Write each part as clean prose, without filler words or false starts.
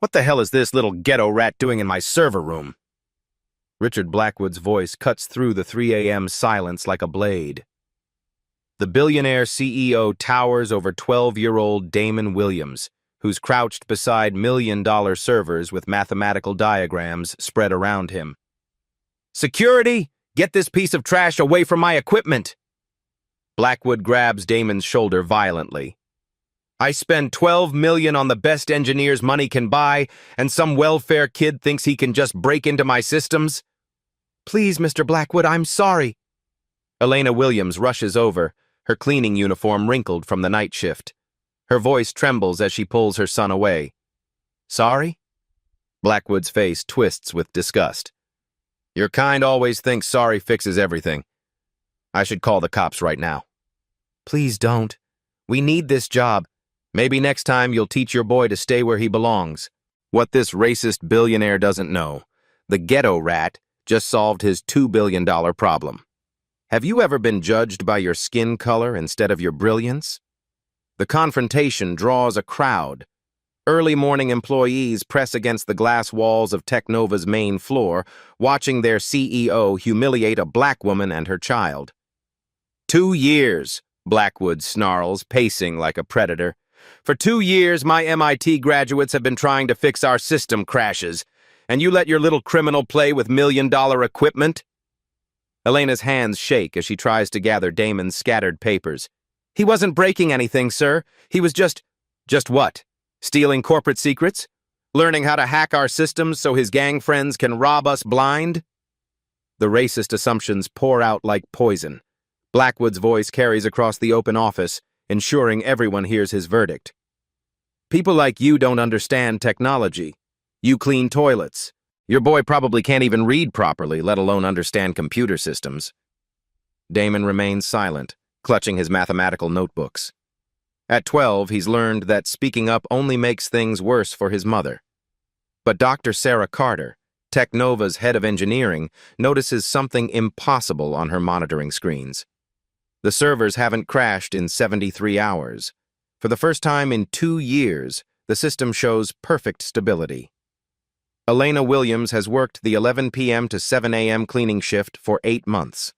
What the hell is this little ghetto rat doing in my server room? Richard Blackwood's voice cuts through the 3 a.m. silence like a blade. The billionaire CEO towers over 12-year-old Damon Williams, who's crouched beside million-dollar servers with mathematical diagrams spread around him. "Security! Get this piece of trash away from my equipment!" Blackwood grabs Damon's shoulder violently. "I spend $12 million on the best engineers money can buy, and some welfare kid thinks he can just break into my systems?" "Please, Mr. Blackwood, I'm sorry." Elena Williams rushes over, her cleaning uniform wrinkled from the night shift. Her voice trembles as she pulls her son away. "Sorry?" Blackwood's face twists with disgust. "Your kind always thinks sorry fixes everything. I should call the cops right now." "Please don't. We need this job. Maybe next time you'll teach your boy to stay where he belongs." What this racist billionaire doesn't know, the ghetto rat just solved his $2 billion problem. Have you ever been judged by your skin color instead of your brilliance? The confrontation draws a crowd. Early morning employees press against the glass walls of Technova's main floor, watching their CEO humiliate a black woman and her child. 2 years, Blackwood snarls, pacing like a predator. "For 2 years, my MIT graduates have been trying to fix our system crashes, and you let your little criminal play with million-dollar equipment?" Elena's hands shake as she tries to gather Damon's scattered papers. "He wasn't breaking anything, sir. He was just..." "Just what? Stealing corporate secrets? Learning how to hack our systems so his gang friends can rob us blind?" The racist assumptions pour out like poison. Blackwood's voice carries across the open office, ensuring everyone hears his verdict. "People like you don't understand technology. You clean toilets. Your boy probably can't even read properly, let alone understand computer systems." Damon remains silent, clutching his mathematical notebooks. At 12, he's learned that speaking up only makes things worse for his mother. But Dr. Sarah Carter, Technova's head of engineering, notices something impossible on her monitoring screens. The servers haven't crashed in 73 hours. For the first time in 2 years, the system shows perfect stability. Elena Williams has worked the 11 p.m. to 7 a.m. cleaning shift for 8 months.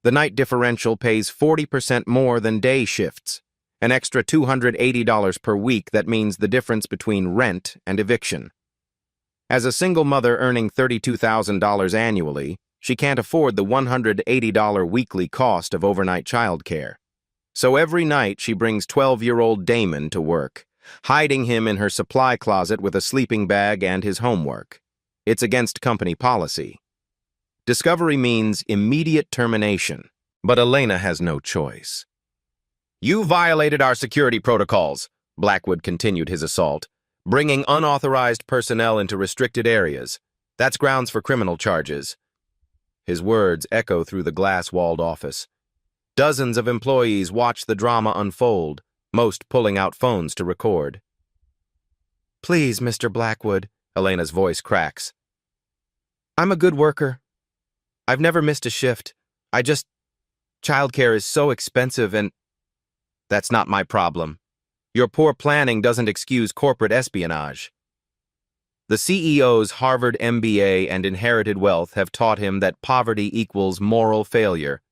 The night differential pays 40% more than day shifts, an extra $280 per week that means the difference between rent and eviction. As a single mother earning $32,000 annually, she can't afford the $180 weekly cost of overnight childcare. So every night she brings 12-year-old Damon to work, hiding him in her supply closet with a sleeping bag and his homework. It's against company policy. Discovery means immediate termination, but Elena has no choice. "You violated our security protocols," Blackwood continued his assault, "bringing unauthorized personnel into restricted areas. That's grounds for criminal charges." His words echo through the glass-walled office. Dozens of employees watch the drama unfold, most pulling out phones to record. "Please, Mr. Blackwood," Elena's voice cracks. "I'm a good worker. I've never missed a shift. Childcare is so expensive and..." "That's not my problem. Your poor planning doesn't excuse corporate espionage." The CEO's Harvard MBA and inherited wealth have taught him that poverty equals moral failure.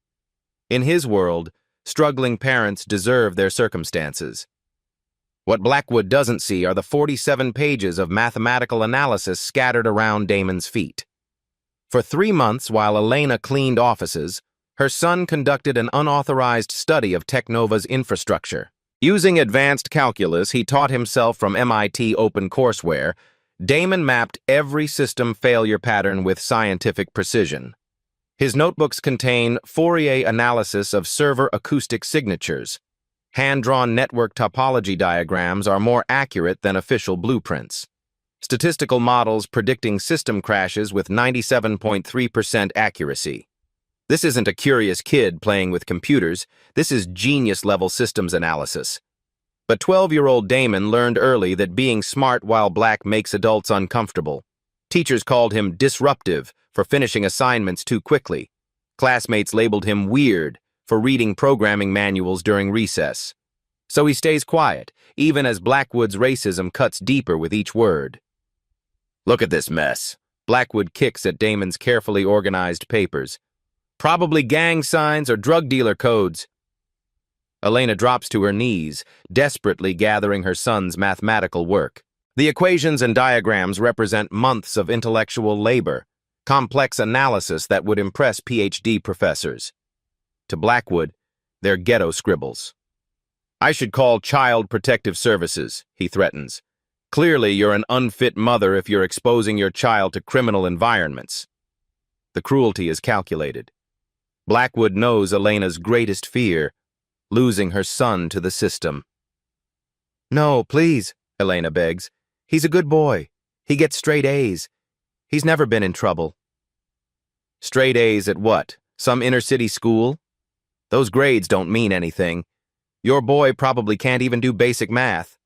In his world, struggling parents deserve their circumstances. What Blackwood doesn't see are the 47 pages of mathematical analysis scattered around Damon's feet. For 3 months, while Elena cleaned offices, her son conducted an unauthorized study of Technova's infrastructure. Using advanced calculus he taught himself from MIT OpenCourseWare, Damon mapped every system failure pattern with scientific precision. His notebooks contain Fourier analysis of server acoustic signatures. Hand-drawn network topology diagrams are more accurate than official blueprints. Statistical models predicting system crashes with 97.3% accuracy. This isn't a curious kid playing with computers. This is genius-level systems analysis. But 12-year-old Damon learned early that being smart while black makes adults uncomfortable. Teachers called him disruptive for finishing assignments too quickly. Classmates labeled him weird for reading programming manuals during recess. So he stays quiet, even as Blackwood's racism cuts deeper with each word. Look at this mess. Blackwood kicks at Damon's carefully organized papers. Probably gang signs or drug dealer codes. Elena drops to her knees, desperately gathering her son's mathematical work. The equations and diagrams represent months of intellectual labor, complex analysis that would impress PhD professors. To Blackwood, they're ghetto scribbles. I should call Child Protective Services, he threatens. Clearly, you're an unfit mother if you're exposing your child to criminal environments. The cruelty is calculated. Blackwood knows Elena's greatest fear, losing her son to the system. No, please, Elena begs. He's a good boy. He gets straight A's. He's never been in trouble. Straight A's at what? Some inner-city school? Those grades don't mean anything. Your boy probably can't even do basic math.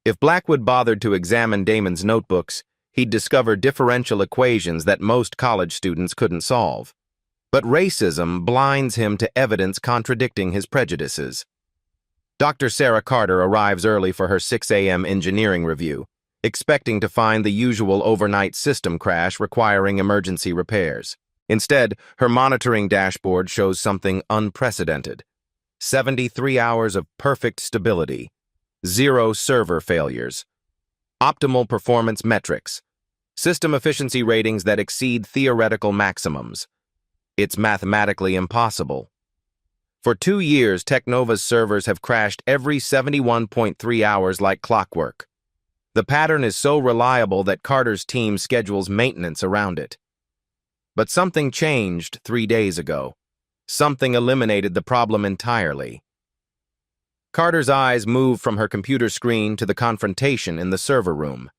If Blackwood bothered to examine Damon's notebooks, he'd discover differential equations that most college students couldn't solve. But racism blinds him to evidence contradicting his prejudices. Dr. Sarah Carter arrives early for her 6 a.m. engineering review, expecting to find the usual overnight system crash requiring emergency repairs. Instead, her monitoring dashboard shows something unprecedented. 73 hours of perfect stability, 0 server failures, optimal performance metrics, system efficiency ratings that exceed theoretical maximums. It's mathematically impossible. For 2 years, Technova's servers have crashed every 71.3 hours like clockwork. The pattern is so reliable that Carter's team schedules maintenance around it. But something changed 3 days ago. Something eliminated the problem entirely. Carter's eyes move from her computer screen to the confrontation in the server room.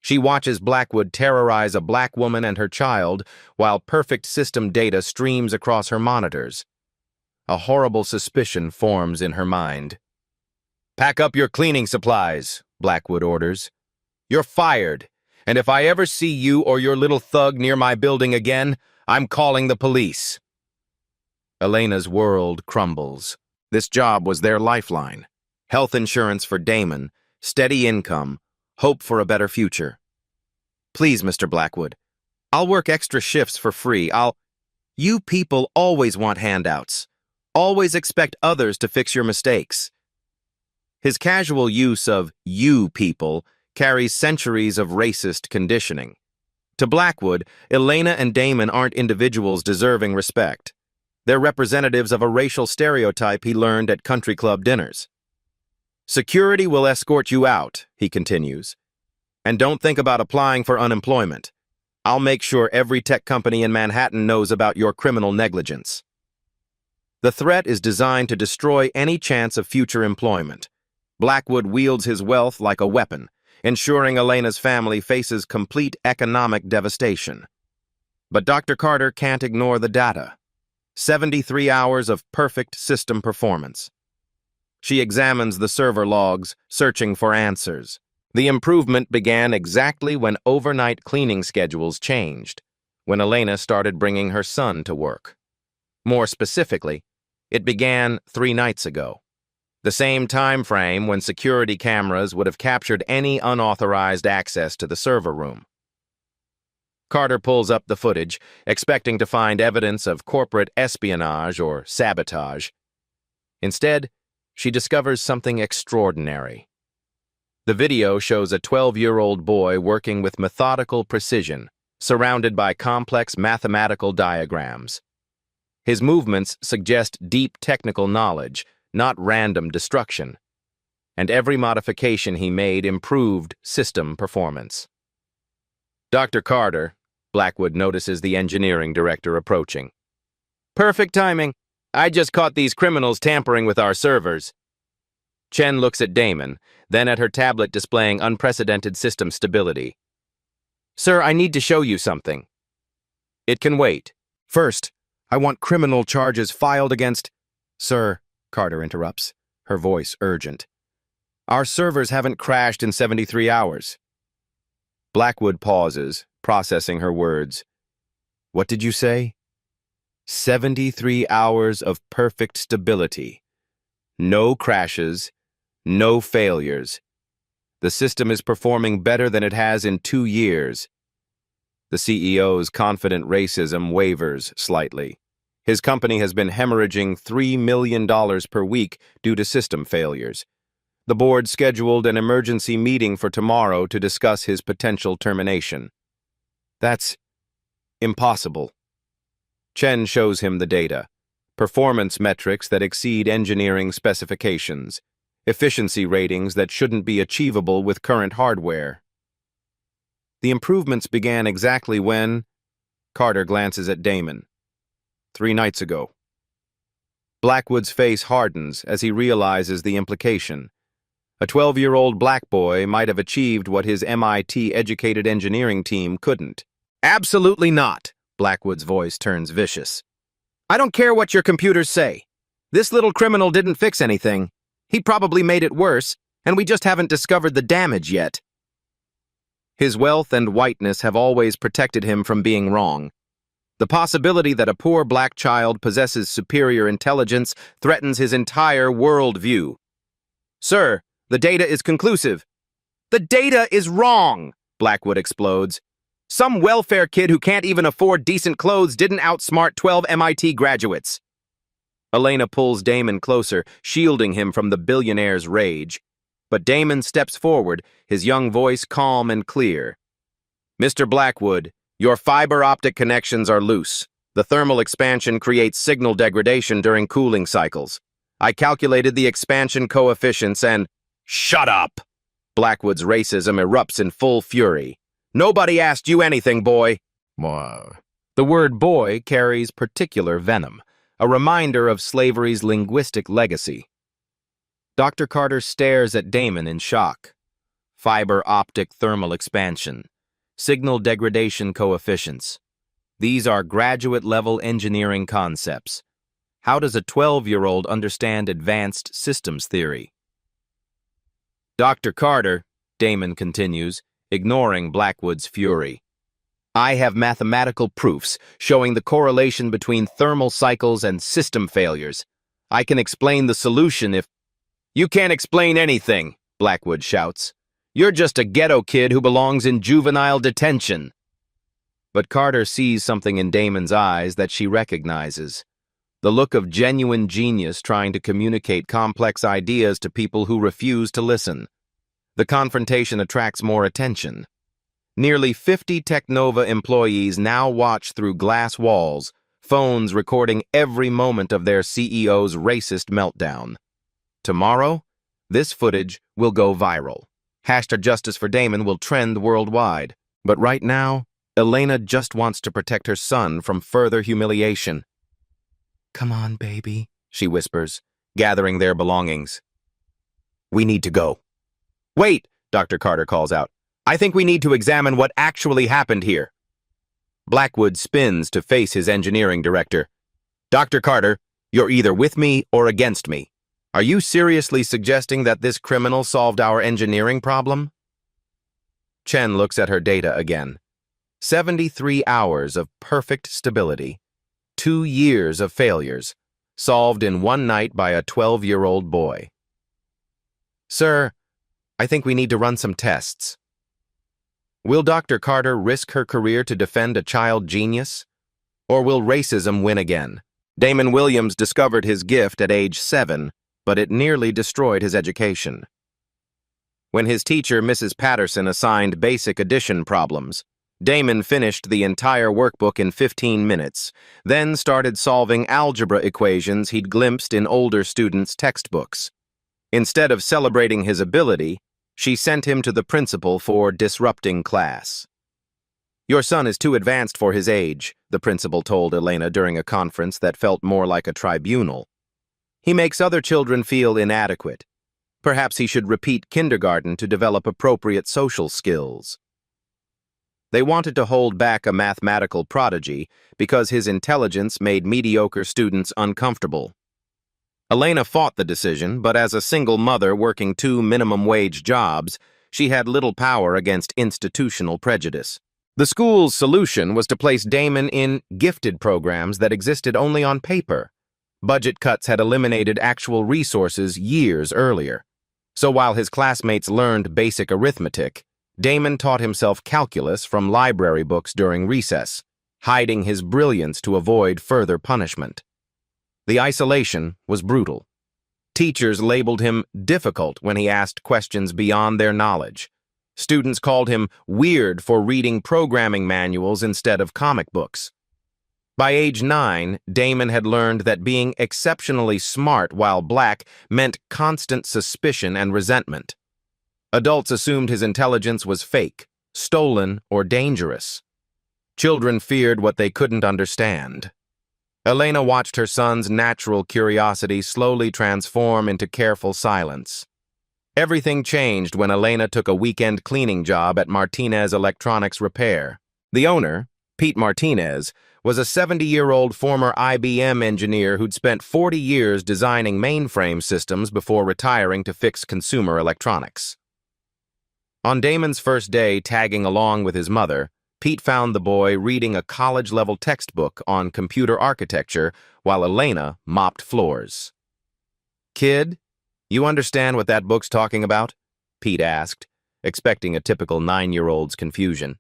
She watches Blackwood terrorize a black woman and her child while perfect system data streams across her monitors. A horrible suspicion forms in her mind. Pack up your cleaning supplies, Blackwood orders. You're fired, and if I ever see you or your little thug near my building again, I'm calling the police. Elena's world crumbles. This job was their lifeline. Health insurance for Damon, steady income, hope for a better future. Please, Mr. Blackwood, I'll work extra shifts for free. You people always want handouts. Always expect others to fix your mistakes. His casual use of "you people" carries centuries of racist conditioning. To Blackwood, Elena and Damon aren't individuals deserving respect. They're representatives of a racial stereotype he learned at country club dinners. Security will escort you out, he continues. And don't think about applying for unemployment. I'll make sure every tech company in Manhattan knows about your criminal negligence. The threat is designed to destroy any chance of future employment. Blackwood wields his wealth like a weapon, ensuring Elena's family faces complete economic devastation. But Dr. Carter can't ignore the data. 73 hours of perfect system performance. She examines the server logs, searching for answers. The improvement began exactly when overnight cleaning schedules changed, when Elena started bringing her son to work. More specifically, it began 3 nights ago, the same time frame when security cameras would have captured any unauthorized access to the server room. Carter pulls up the footage, expecting to find evidence of corporate espionage or sabotage. Instead, she discovers something extraordinary. The video shows a 12-year-old boy working with methodical precision, surrounded by complex mathematical diagrams. His movements suggest deep technical knowledge, not random destruction. And every modification he made improved system performance. Dr. Carter, Blackwood notices the engineering director approaching. Perfect timing. I just caught these criminals tampering with our servers. Chen looks at Damon, then at her tablet displaying unprecedented system stability. Sir, I need to show you something. It can wait. First, I want criminal charges filed against... Sir, Carter interrupts, her voice urgent. Our servers haven't crashed in 73 hours. Blackwood pauses, processing her words. What did you say? 73 hours of perfect stability. No crashes, no failures. The system is performing better than it has in 2 years. The CEO's confident racism wavers slightly. His company has been hemorrhaging $3 million per week due to system failures. The board scheduled an emergency meeting for tomorrow to discuss his potential termination. That's impossible. Chen shows him the data. Performance metrics that exceed engineering specifications. Efficiency ratings that shouldn't be achievable with current hardware. The improvements began exactly when... Carter glances at Damon. 3 nights ago. Blackwood's face hardens as he realizes the implication. A 12-year-old black boy might have achieved what his MIT-educated engineering team couldn't. Absolutely not, Blackwood's voice turns vicious. I don't care what your computers say. This little criminal didn't fix anything. He probably made it worse, and we just haven't discovered the damage yet. His wealth and whiteness have always protected him from being wrong. The possibility that a poor black child possesses superior intelligence threatens his entire worldview. Sir, the data is conclusive. The data is wrong, Blackwood explodes. Some welfare kid who can't even afford decent clothes didn't outsmart 12 MIT graduates. Elena pulls Damon closer, shielding him from the billionaire's rage. But Damon steps forward, his young voice calm and clear. Mr. Blackwood, your fiber optic connections are loose. The thermal expansion creates signal degradation during cooling cycles. I calculated the expansion coefficients and... Shut up! Blackwood's racism erupts in full fury. Nobody asked you anything, boy. The word boy carries particular venom, a reminder of slavery's linguistic legacy. Dr. Carter stares at Damon in shock. Fiber optic thermal expansion. Signal degradation coefficients. These are graduate-level engineering concepts. How does a 12-year-old understand advanced systems theory? Dr. Carter, Damon continues, ignoring Blackwood's fury. I have mathematical proofs showing the correlation between thermal cycles and system failures. I can explain the solution if... You can't explain anything, Blackwood shouts. You're just a ghetto kid who belongs in juvenile detention. But Carter sees something in Damon's eyes that she recognizes. The look of genuine genius trying to communicate complex ideas to people who refuse to listen. The confrontation attracts more attention. Nearly 50 Technova employees now watch through glass walls, phones recording every moment of their CEO's racist meltdown. Tomorrow, this footage will go viral. #Justice for Damon will trend worldwide. But right now, Elena just wants to protect her son from further humiliation. Come on, baby, she whispers, gathering their belongings. We need to go. Wait, Dr. Carter calls out. I think we need to examine what actually happened here. Blackwood spins to face his engineering director. Dr. Carter, you're either with me or against me. Are you seriously suggesting that this criminal solved our engineering problem? Chen looks at her data again. 73 hours of perfect stability. 2 years of failures, solved in 1 night by a 12-year-old boy. Sir, I think we need to run some tests. Will Dr. Carter risk her career to defend a child genius? Or will racism win again? Damon Williams discovered his gift at age 7, but it nearly destroyed his education. When his teacher, Mrs. Patterson, assigned basic addition problems, Damon finished the entire workbook in 15 minutes, then started solving algebra equations he'd glimpsed in older students' textbooks. Instead of celebrating his ability, she sent him to the principal for disrupting class. Your son is too advanced for his age, the principal told Elena during a conference that felt more like a tribunal. He makes other children feel inadequate. Perhaps he should repeat kindergarten to develop appropriate social skills. They wanted to hold back a mathematical prodigy because his intelligence made mediocre students uncomfortable. Elena fought the decision, but as a single mother working 2 minimum-wage jobs, she had little power against institutional prejudice. The school's solution was to place Damon in gifted programs that existed only on paper. Budget cuts had eliminated actual resources years earlier. So while his classmates learned basic arithmetic, Damon taught himself calculus from library books during recess, hiding his brilliance to avoid further punishment. The isolation was brutal. Teachers labeled him difficult when he asked questions beyond their knowledge. Students called him weird for reading programming manuals instead of comic books. By age 9, Damon had learned that being exceptionally smart while black meant constant suspicion and resentment. Adults assumed his intelligence was fake, stolen, or dangerous. Children feared what they couldn't understand. Elena watched her son's natural curiosity slowly transform into careful silence. Everything changed when Elena took a weekend cleaning job at Martinez Electronics Repair. The owner, Pete Martinez, was a 70-year-old former IBM engineer who'd spent 40 years designing mainframe systems before retiring to fix consumer electronics. On Damon's first day tagging along with his mother, Pete found the boy reading a college-level textbook on computer architecture while Elena mopped floors. "Kid, you understand what that book's talking about?" Pete asked, expecting a typical 9-year-old's confusion.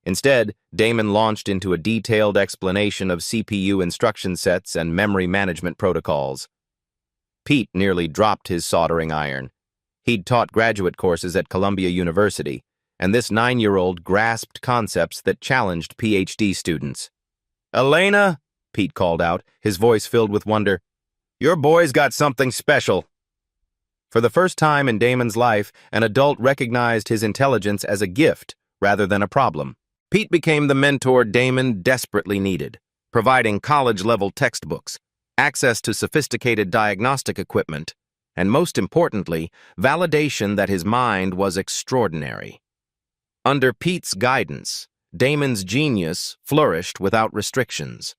Instead, Damon launched into a detailed explanation of CPU instruction sets and memory management protocols. Pete nearly dropped his soldering iron. He'd taught graduate courses at Columbia University, and this 9-year-old grasped concepts that challenged PhD students. "Elena," Pete called out, his voice filled with wonder, "your boy's got something special." For the first time in Damon's life, an adult recognized his intelligence as a gift rather than a problem. Pete became the mentor Damon desperately needed, providing college-level textbooks, access to sophisticated diagnostic equipment, and most importantly, validation that his mind was extraordinary. Under Pete's guidance, Damon's genius flourished without restrictions.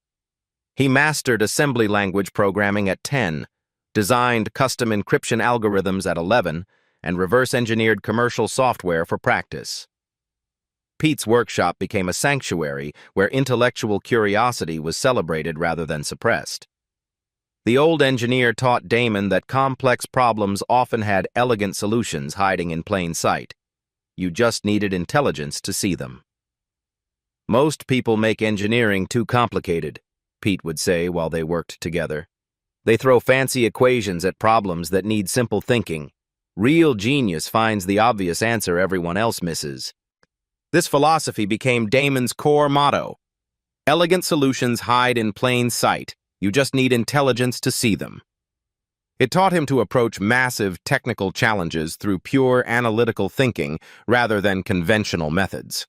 He mastered assembly language programming at 10, designed custom encryption algorithms at 11, and reverse-engineered commercial software for practice. Pete's workshop became a sanctuary where intellectual curiosity was celebrated rather than suppressed. The old engineer taught Damon that complex problems often had elegant solutions hiding in plain sight. You just needed intelligence to see them. "Most people make engineering too complicated," Pete would say while they worked together. "They throw fancy equations at problems that need simple thinking. Real genius finds the obvious answer everyone else misses." This philosophy became Damon's core motto. Elegant solutions hide in plain sight. You just need intelligence to see them. It taught him to approach massive technical challenges through pure analytical thinking rather than conventional methods.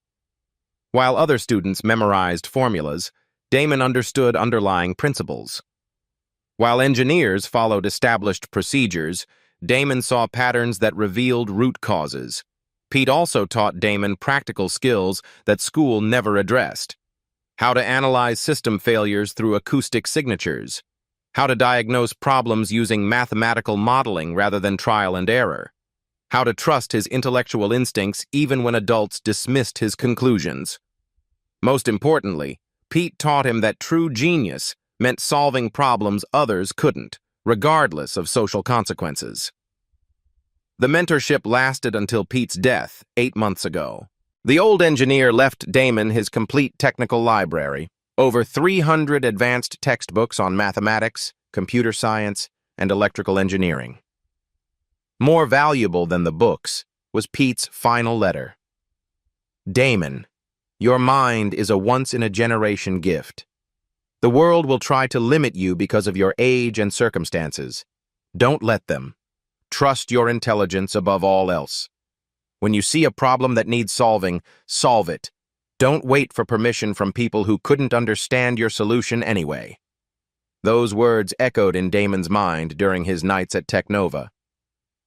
While other students memorized formulas, Damon understood underlying principles. While engineers followed established procedures, Damon saw patterns that revealed root causes. Pete also taught Damon practical skills that school never addressed. How to analyze system failures through acoustic signatures. How to diagnose problems using mathematical modeling rather than trial and error. How to trust his intellectual instincts even when adults dismissed his conclusions. Most importantly, Pete taught him that true genius meant solving problems others couldn't, regardless of social consequences. The mentorship lasted until Pete's death 8 months ago. The old engineer left Damon his complete technical library, over 300 advanced textbooks on mathematics, computer science, and electrical engineering. More valuable than the books was Pete's final letter. "Damon, your mind is a once-in-a-generation gift. The world will try to limit you because of your age and circumstances. Don't let them. Trust your intelligence above all else. When you see a problem that needs solving, solve it. Don't wait for permission from people who couldn't understand your solution anyway." Those words echoed in Damon's mind during his nights at Technova.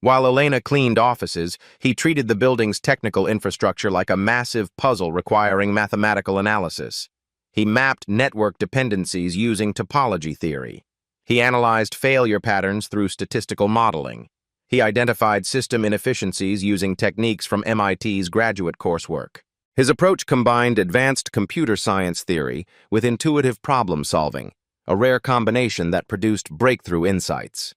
While Elena cleaned offices, he treated the building's technical infrastructure like a massive puzzle requiring mathematical analysis. He mapped network dependencies using topology theory. He analyzed failure patterns through statistical modeling. He identified system inefficiencies using techniques from MIT's graduate coursework. His approach combined advanced computer science theory with intuitive problem-solving, a rare combination that produced breakthrough insights.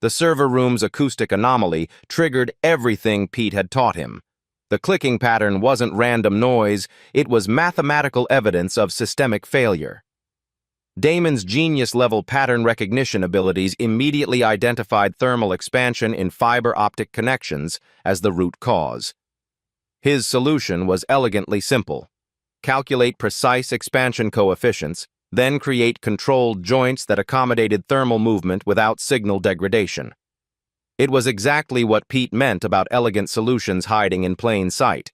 The server room's acoustic anomaly triggered everything Pete had taught him. The clicking pattern wasn't random noise, it was mathematical evidence of systemic failure. Damon's genius-level pattern recognition abilities immediately identified thermal expansion in fiber optic connections as the root cause. His solution was elegantly simple. Calculate precise expansion coefficients, then create controlled joints that accommodated thermal movement without signal degradation. It was exactly what Pete meant about elegant solutions hiding in plain sight.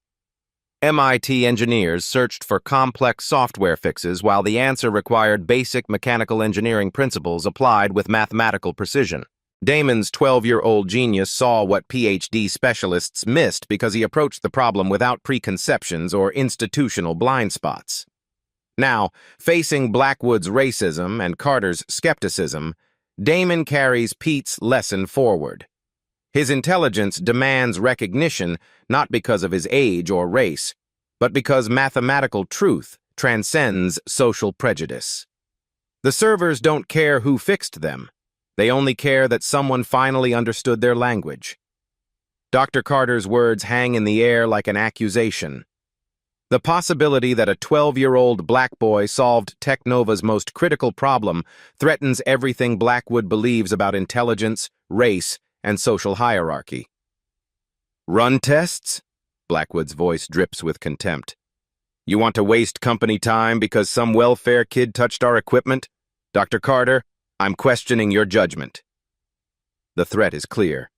MIT engineers searched for complex software fixes while the answer required basic mechanical engineering principles applied with mathematical precision. Damon's 12-year-old genius saw what PhD specialists missed because he approached the problem without preconceptions or institutional blind spots. Now, facing Blackwood's racism and Carter's skepticism, Damon carries Pete's lesson forward. His intelligence demands recognition not because of his age or race, but because mathematical truth transcends social prejudice. The servers don't care who fixed them. They only care that someone finally understood their language. Dr. Carter's words hang in the air like an accusation. The possibility that a 12-year-old black boy solved Technova's most critical problem threatens everything Blackwood believes about intelligence, race, and social hierarchy. Run tests? Blackwood's voice drips with contempt. You want to waste company time because some welfare kid touched our equipment? Dr. Carter, I'm questioning your judgment. The threat is clear.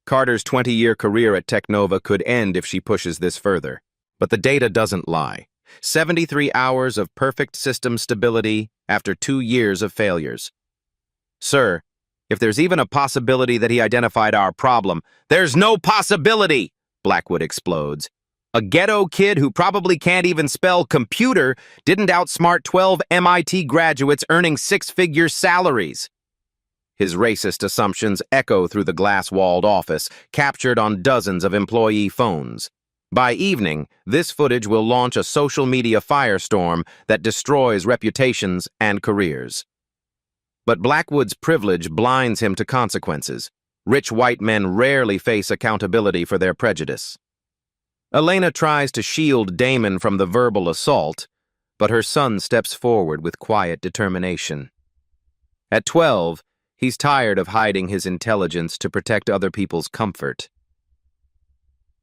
Carter's 20-year career at Technova could end if she pushes this further. But the data doesn't lie. 73 hours of perfect system stability after 2 years of failures. Sir, if there's even a possibility that he identified our problem, there's no possibility, Blackwood explodes. A ghetto kid who probably can't even spell computer didn't outsmart 12 MIT graduates earning 6-figure salaries. His racist assumptions echo through the glass-walled office, captured on dozens of employee phones. By evening, this footage will launch a social media firestorm that destroys reputations and careers. But Blackwood's privilege blinds him to consequences. Rich white men rarely face accountability for their prejudice. Elena tries to shield Damon from the verbal assault, but her son steps forward with quiet determination. At 12, he's tired of hiding his intelligence to protect other people's comfort.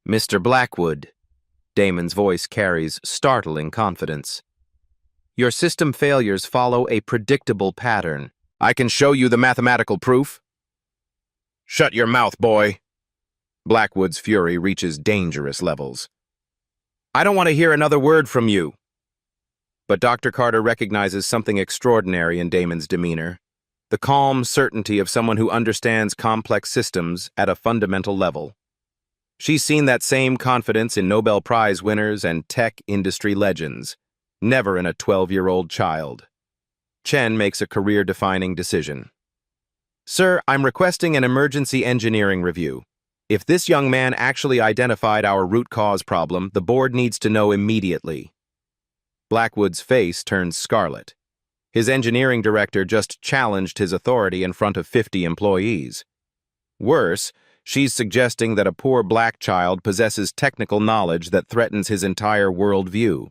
Mr. Blackwood, Damon's voice carries startling confidence. Your system failures follow a predictable pattern. I can show you the mathematical proof. Shut your mouth, boy. Blackwood's fury reaches dangerous levels. I don't want to hear another word from you. But Dr. Carter recognizes something extraordinary in Damon's demeanor. The calm certainty of someone who understands complex systems at a fundamental level. She's seen that same confidence in Nobel Prize winners and tech industry legends, never in a 12-year-old child. Chen makes a career-defining decision. Sir, I'm requesting an emergency engineering review. If this young man actually identified our root cause problem, the board needs to know immediately. Blackwood's face turns scarlet. His engineering director just challenged his authority in front of 50 employees. Worse, she's suggesting that a poor black child possesses technical knowledge that threatens his entire worldview.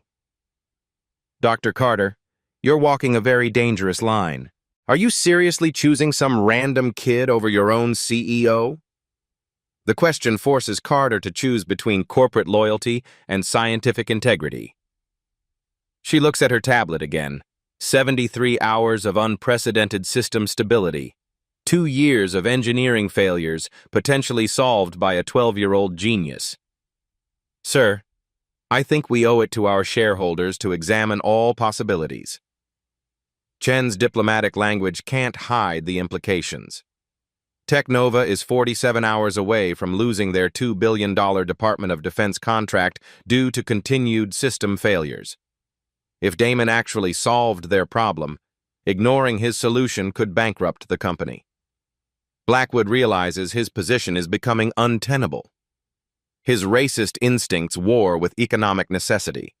Dr. Carter, you're walking a very dangerous line. Are you seriously choosing some random kid over your own CEO? The question forces Carter to choose between corporate loyalty and scientific integrity. She looks at her tablet again. 73 hours of unprecedented system stability. 2 years of engineering failures potentially solved by a 12-year-old genius. Sir, I think we owe it to our shareholders to examine all possibilities. Chen's diplomatic language can't hide the implications. Technova is 47 hours away from losing their $2 billion Department of Defense contract due to continued system failures. If Damon actually solved their problem, ignoring his solution could bankrupt the company. Blackwood realizes his position is becoming untenable. His racist instincts war with economic necessity.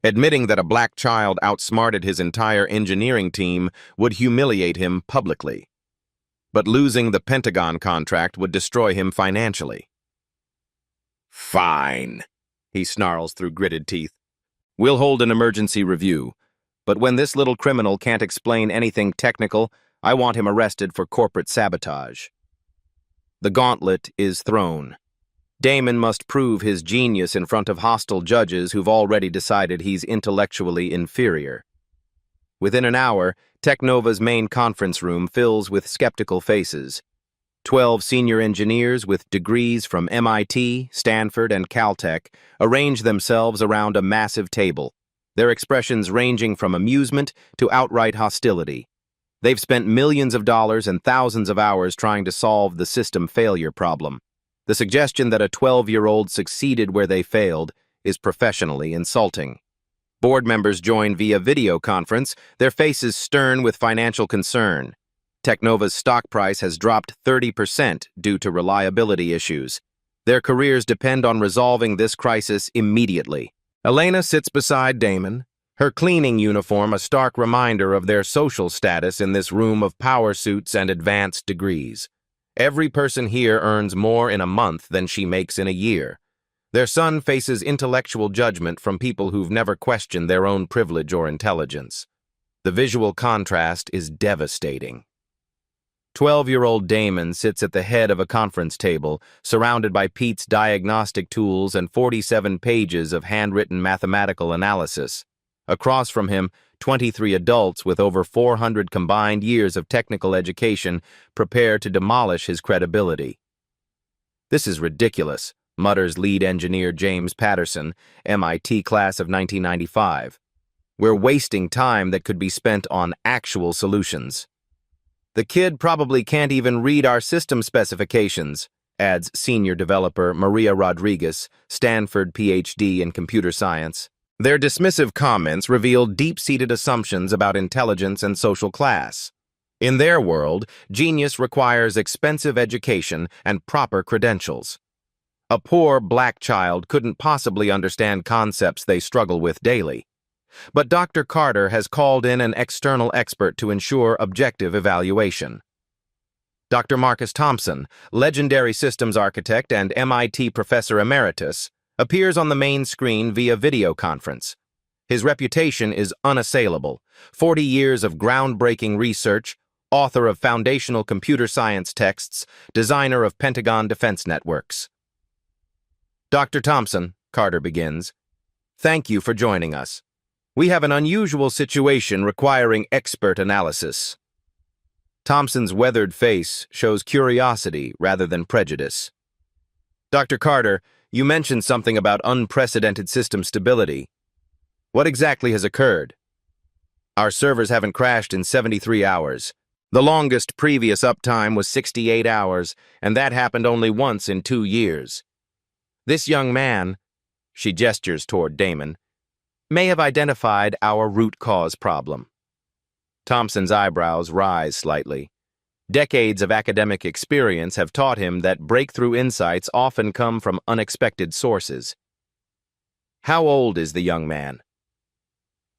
Admitting that a black child outsmarted his entire engineering team would humiliate him publicly. but losing the Pentagon contract would destroy him financially. Fine, he snarls through gritted teeth. We'll hold an emergency review, but when this little criminal can't explain anything technical, I want him arrested for corporate sabotage. The gauntlet is thrown. Damon must prove his genius in front of hostile judges who've already decided he's intellectually inferior. Within an hour, Technova's main conference room fills with skeptical faces. 12 senior engineers with degrees from MIT, Stanford, and Caltech arrange themselves around a massive table, their expressions ranging from amusement to outright hostility. They've spent millions of dollars and thousands of hours trying to solve the system failure problem. The suggestion that a 12-year-old succeeded where they failed is professionally insulting. Board members join via video conference, their faces stern with financial concern. Technova's stock price has dropped 30% due to reliability issues. Their careers depend on resolving this crisis immediately. Elena sits beside Damon, her cleaning uniform a stark reminder of their social status in this room of power suits and advanced degrees. Every person here earns more in a month than she makes in a year. Their son faces intellectual judgment from people who've never questioned their own privilege or intelligence. The visual contrast is devastating. 12-year-old Damon sits at the head of a conference table, surrounded by Pete's diagnostic tools and 47 pages of handwritten mathematical analysis. Across from him, 23 adults with over 400 combined years of technical education prepare to demolish his credibility. "This is ridiculous," mutters lead engineer James Patterson, MIT class of 1995. "We're wasting time that could be spent on actual solutions." "The kid probably can't even read our system specifications," adds senior developer Maria Rodriguez, Stanford PhD in computer science. Their dismissive comments reveal deep-seated assumptions about intelligence and social class. In their world, genius requires expensive education and proper credentials. A poor black child couldn't possibly understand concepts they struggle with daily. But Dr. Carter has called in an external expert to ensure objective evaluation. Dr. Marcus Thompson, legendary systems architect and MIT professor emeritus, appears on the main screen via video conference. His reputation is unassailable. 40 years of groundbreaking research, author of foundational computer science texts, designer of Pentagon defense networks. "Dr. Thompson," Carter begins, "thank you for joining us. We have an unusual situation requiring expert analysis." Thompson's weathered face shows curiosity rather than prejudice. "Dr. Carter, you mentioned something about unprecedented system stability. What exactly has occurred?" "Our servers haven't crashed in 73 hours. The longest previous uptime was 68 hours, and that happened only once in 2 years. This young man," she gestures toward Damon, "may have identified our root cause problem." Thompson's eyebrows rise slightly. Decades of academic experience have taught him that breakthrough insights often come from unexpected sources. "How old is the young man?"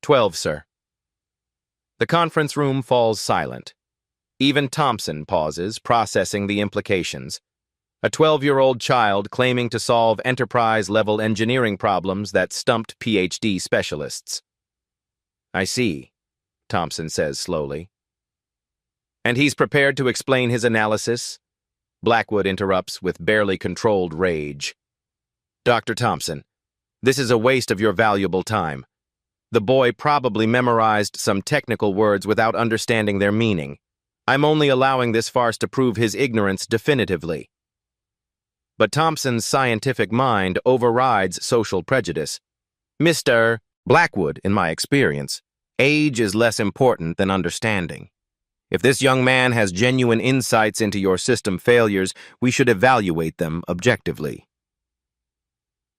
12, sir." The conference room falls silent. Even Thompson pauses, processing the implications. A 12-year-old child claiming to solve enterprise-level engineering problems that stumped PhD specialists. "I see," Thompson says slowly. "And he's prepared to explain his analysis?" Blackwood interrupts with barely controlled rage. "Dr. Thompson, this is a waste of your valuable time. The boy probably memorized some technical words without understanding their meaning. I'm only allowing this farce to prove his ignorance definitively." But Thompson's scientific mind overrides social prejudice. "Mr. Blackwood, in my experience, age is less important than understanding. If this young man has genuine insights into your system failures, we should evaluate them objectively."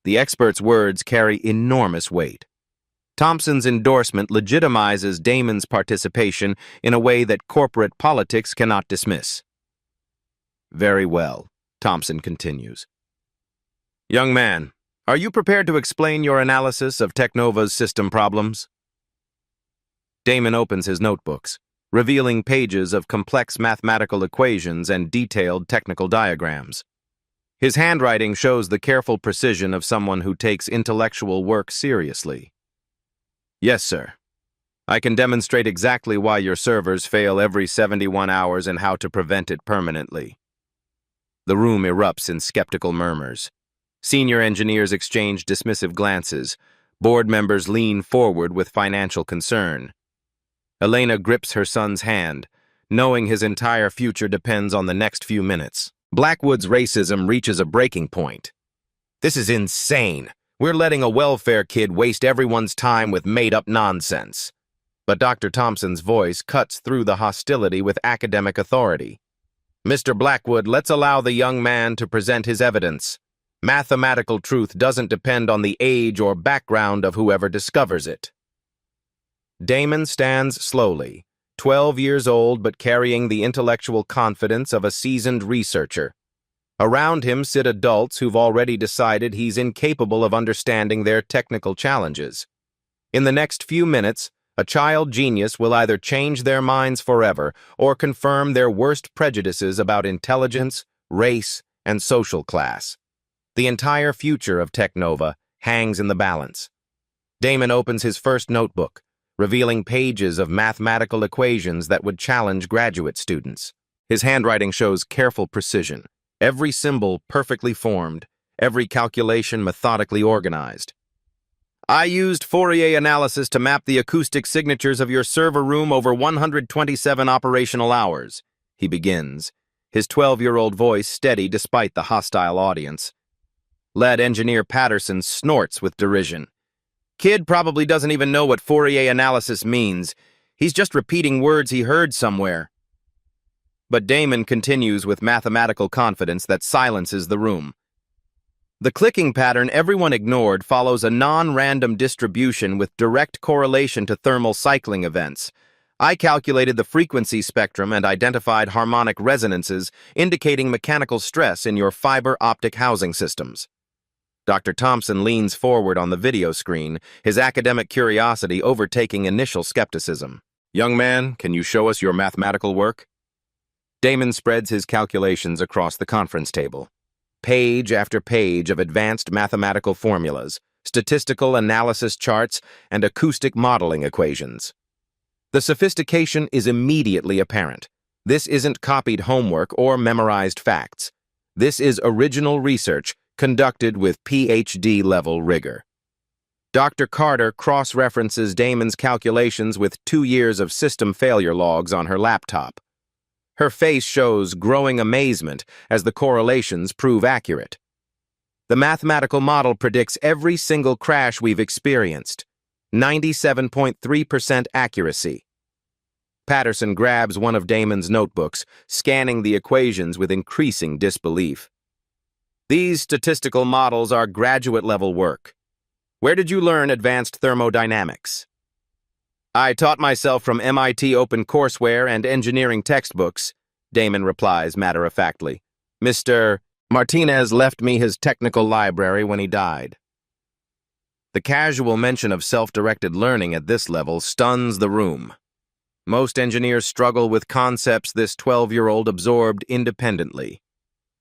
The expert's words carry enormous weight. Thompson's endorsement legitimizes Damon's participation in a way that corporate politics cannot dismiss. "Very well," Thompson continues. "Young man, are you prepared to explain your analysis of Technova's system problems?" Damon opens his notebooks, revealing pages of complex mathematical equations and detailed technical diagrams. His handwriting shows the careful precision of someone who takes intellectual work seriously. Yes, sir. I can demonstrate exactly why your servers fail every 71 hours and how to prevent it permanently. The room erupts in skeptical murmurs. Senior engineers exchange dismissive glances. Board members lean forward with financial concern. Elena grips her son's hand, knowing his entire future depends on the next few minutes. Blackwood's racism reaches a breaking point. This is insane. We're letting a welfare kid waste everyone's time with made-up nonsense. But Dr. Thompson's voice cuts through the hostility with academic authority. Mr. Blackwood, let's allow the young man to present his evidence. Mathematical truth doesn't depend on the age or background of whoever discovers it. Damon stands slowly, 12 years old but carrying the intellectual confidence of a seasoned researcher. Around him sit adults who've already decided he's incapable of understanding their technical challenges. In the next few minutes, a child genius will either change their minds forever or confirm their worst prejudices about intelligence, race, and social class. The entire future of Technova hangs in the balance. Damon opens his first notebook, revealing pages of mathematical equations that would challenge graduate students. His handwriting shows careful precision, every symbol perfectly formed, every calculation methodically organized. I used Fourier analysis to map the acoustic signatures of your server room over 127 operational hours, he begins, his 12-year-old voice steady despite the hostile audience. Lead engineer Patterson snorts with derision. Kid probably doesn't even know what Fourier analysis means. He's just repeating words he heard somewhere. But Damon continues with mathematical confidence that silences the room. The clicking pattern everyone ignored follows a non-random distribution with direct correlation to thermal cycling events. I calculated the frequency spectrum and identified harmonic resonances indicating mechanical stress in your fiber optic housing systems. Dr. Thompson leans forward on the video screen, his academic curiosity overtaking initial skepticism. Young man, can you show us your mathematical work? Damon spreads his calculations across the conference table. Page after page of advanced mathematical formulas, statistical analysis charts, and acoustic modeling equations. The sophistication is immediately apparent. This isn't copied homework or memorized facts. This is original research conducted with PhD-level rigor. Dr. Carter cross-references Damon's calculations with 2 years of system failure logs on her laptop. Her face shows growing amazement as the correlations prove accurate. The mathematical model predicts every single crash we've experienced, 97.3% accuracy. Patterson grabs one of Damon's notebooks, scanning the equations with increasing disbelief. These statistical models are graduate-level work. Where did you learn advanced thermodynamics? I taught myself from MIT OpenCourseWare and engineering textbooks, Damon replies matter-of-factly. Mr. Martinez left me his technical library when he died. The casual mention of self-directed learning at this level stuns the room. Most engineers struggle with concepts this 12-year-old absorbed independently.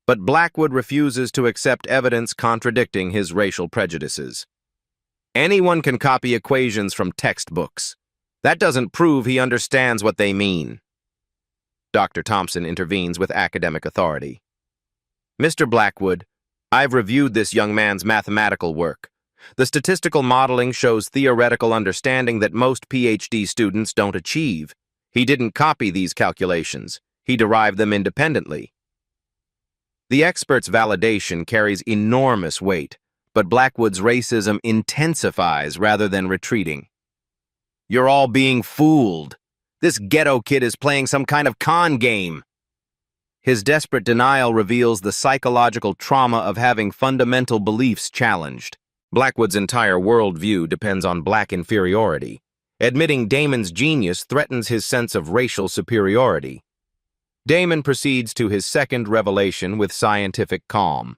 But Blackwood refuses to accept evidence contradicting his racial prejudices. Anyone can copy equations from textbooks. That doesn't prove he understands what they mean. Dr. Thompson intervenes with academic authority. Mr. Blackwood, I've reviewed this young man's mathematical work. The statistical modeling shows theoretical understanding that most PhD students don't achieve. He didn't copy these calculations. He derived them independently. The expert's validation carries enormous weight, but Blackwood's racism intensifies rather than retreating. You're all being fooled. This ghetto kid is playing some kind of con game. His desperate denial reveals the psychological trauma of having fundamental beliefs challenged. Blackwood's entire worldview depends on black inferiority. Admitting Damon's genius threatens his sense of racial superiority. Damon proceeds to his second revelation with scientific calm.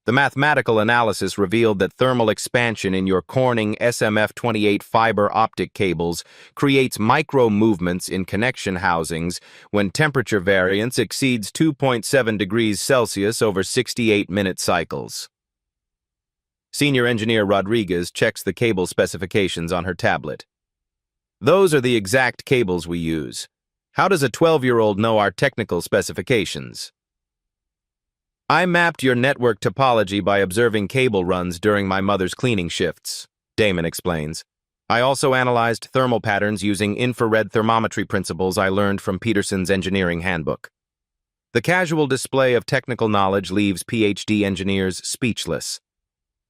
The mathematical analysis revealed that thermal expansion in your Corning SMF28 fiber optic cables creates micro-movements in connection housings when temperature variance exceeds 2.7 degrees Celsius over 68-minute cycles. Senior Engineer Rodriguez checks the cable specifications on her tablet. Those are the exact cables we use. How does a 12-year-old know our technical specifications? I mapped your network topology by observing cable runs during my mother's cleaning shifts, Damon explains. I also analyzed thermal patterns using infrared thermometry principles I learned from Peterson's engineering handbook. The casual display of technical knowledge leaves PhD engineers speechless.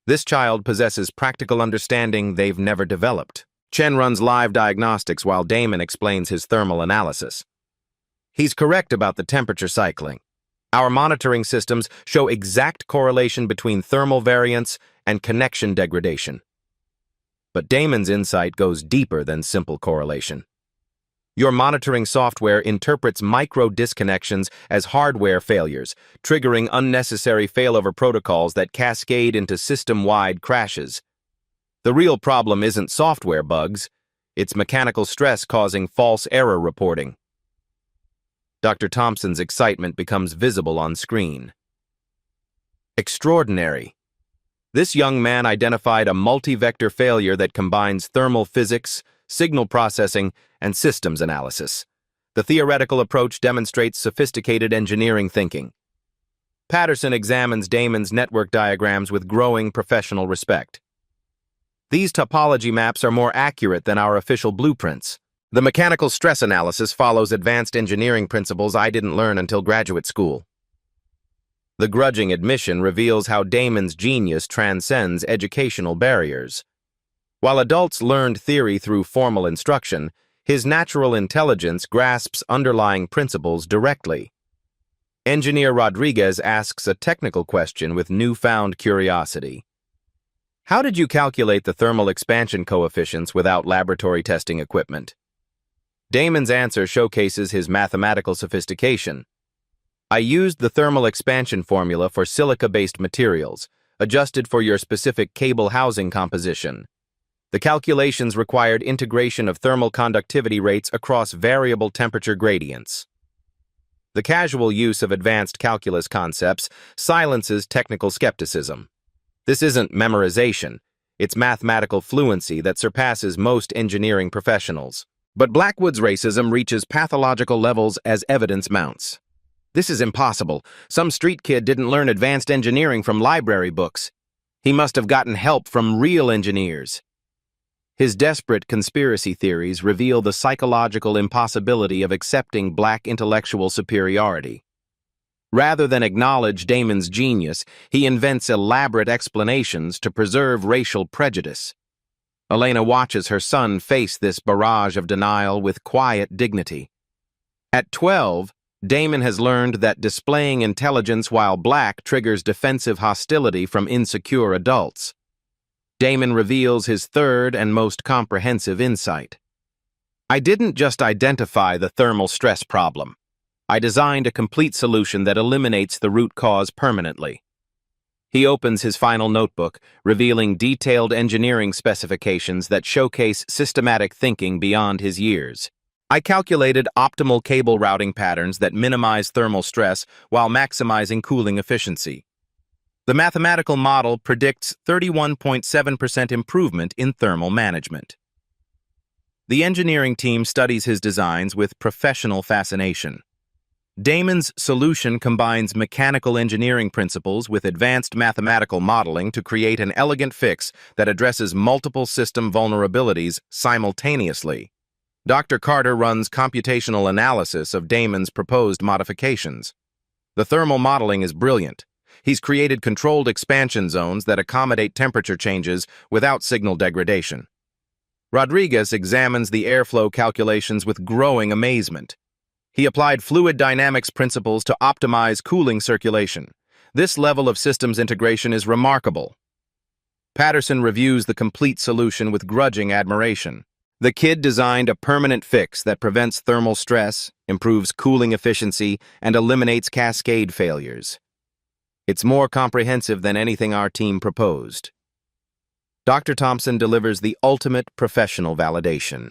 This child possesses practical understanding they've never developed. Chen runs live diagnostics while Damon explains his thermal analysis. He's correct about the temperature cycling. Our monitoring systems show exact correlation between thermal variance and connection degradation. But Damon's insight goes deeper than simple correlation. Your monitoring software interprets micro-disconnections as hardware failures, triggering unnecessary failover protocols that cascade into system-wide crashes. The real problem isn't software bugs, it's mechanical stress causing false error reporting. Dr. Thompson's excitement becomes visible on screen. Extraordinary. This young man identified a multi-vector failure that combines thermal physics, signal processing, and systems analysis. The theoretical approach demonstrates sophisticated engineering thinking. Patterson examines Damon's network diagrams with growing professional respect. These topology maps are more accurate than our official blueprints. The mechanical stress analysis follows advanced engineering principles I didn't learn until graduate school. The grudging admission reveals how Damon's genius transcends educational barriers. While adults learned theory through formal instruction, his natural intelligence grasps underlying principles directly. Engineer Rodriguez asks a technical question with newfound curiosity. How did you calculate the thermal expansion coefficients without laboratory testing equipment? Damon's answer showcases his mathematical sophistication. I used the thermal expansion formula for silica-based materials, adjusted for your specific cable housing composition. The calculations required integration of thermal conductivity rates across variable temperature gradients. The casual use of advanced calculus concepts silences technical skepticism. This isn't memorization, it's mathematical fluency that surpasses most engineering professionals. But Blackwood's racism reaches pathological levels as evidence mounts. This is impossible. Some street kid didn't learn advanced engineering from library books. He must have gotten help from real engineers. His desperate conspiracy theories reveal the psychological impossibility of accepting black intellectual superiority. Rather than acknowledge Damon's genius, he invents elaborate explanations to preserve racial prejudice. Elena watches her son face this barrage of denial with quiet dignity. At 12, Damon has learned that displaying intelligence while black triggers defensive hostility from insecure adults. Damon reveals his third and most comprehensive insight. I didn't just identify the thermal stress problem. I designed a complete solution that eliminates the root cause permanently. He opens his final notebook, revealing detailed engineering specifications that showcase systematic thinking beyond his years. I calculated optimal cable routing patterns that minimize thermal stress while maximizing cooling efficiency. The mathematical model predicts 31.7% improvement in thermal management. The engineering team studies his designs with professional fascination. Damon's solution combines mechanical engineering principles with advanced mathematical modeling to create an elegant fix that addresses multiple system vulnerabilities simultaneously. Dr. Carter runs computational analysis of Damon's proposed modifications. The thermal modeling is brilliant. He's created controlled expansion zones that accommodate temperature changes without signal degradation. Rodriguez examines the airflow calculations with growing amazement. He applied fluid dynamics principles to optimize cooling circulation. This level of systems integration is remarkable. Patterson reviews the complete solution with grudging admiration. The kid designed a permanent fix that prevents thermal stress, improves cooling efficiency, and eliminates cascade failures. It's more comprehensive than anything our team proposed. Dr. Thompson delivers the ultimate professional validation.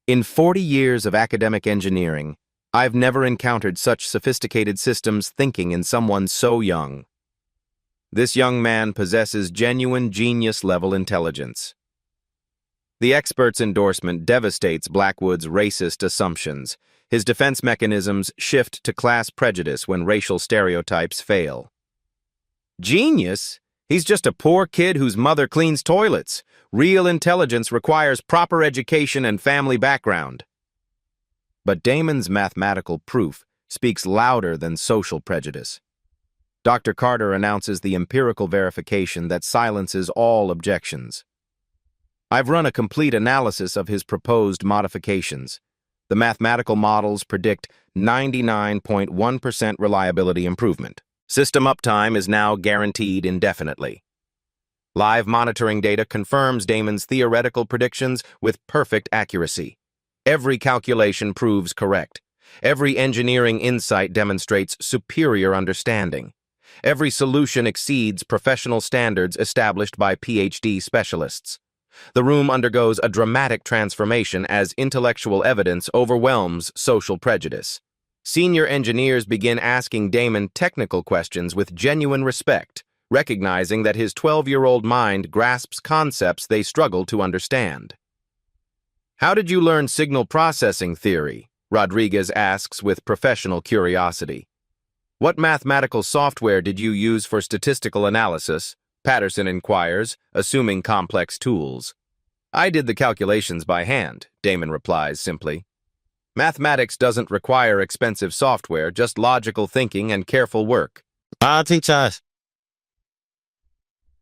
In 40 years of academic engineering, I've never encountered such sophisticated systems thinking in someone so young. This young man possesses genuine genius-level intelligence. The expert's endorsement devastates Blackwood's racist assumptions. His defense mechanisms shift to class prejudice when racial stereotypes fail. Genius? He's just a poor kid whose mother cleans toilets. Real intelligence requires proper education and family background. But Damon's mathematical proof speaks louder than social prejudice. Dr. Carter announces the empirical verification that silences all objections. I've run a complete analysis of his proposed modifications. The mathematical models predict 99.1% reliability improvement. System uptime is now guaranteed indefinitely. Live monitoring data confirms Damon's theoretical predictions with perfect accuracy. Every calculation proves correct. Every engineering insight demonstrates superior understanding. Every solution exceeds professional standards established by PhD specialists. The room undergoes a dramatic transformation as intellectual evidence overwhelms social prejudice. Senior engineers begin asking Damon technical questions with genuine respect, recognizing that his 12-year-old mind grasps concepts they struggle to understand. "How did you learn signal processing theory?" Rodriguez asks with professional curiosity. "What mathematical software did you use for statistical analysis?" Patterson inquires, assuming complex tools. "I did the calculations by hand," Damon replies simply. "Mathematics doesn't require expensive software, just logical thinking and careful work." I'll teach us.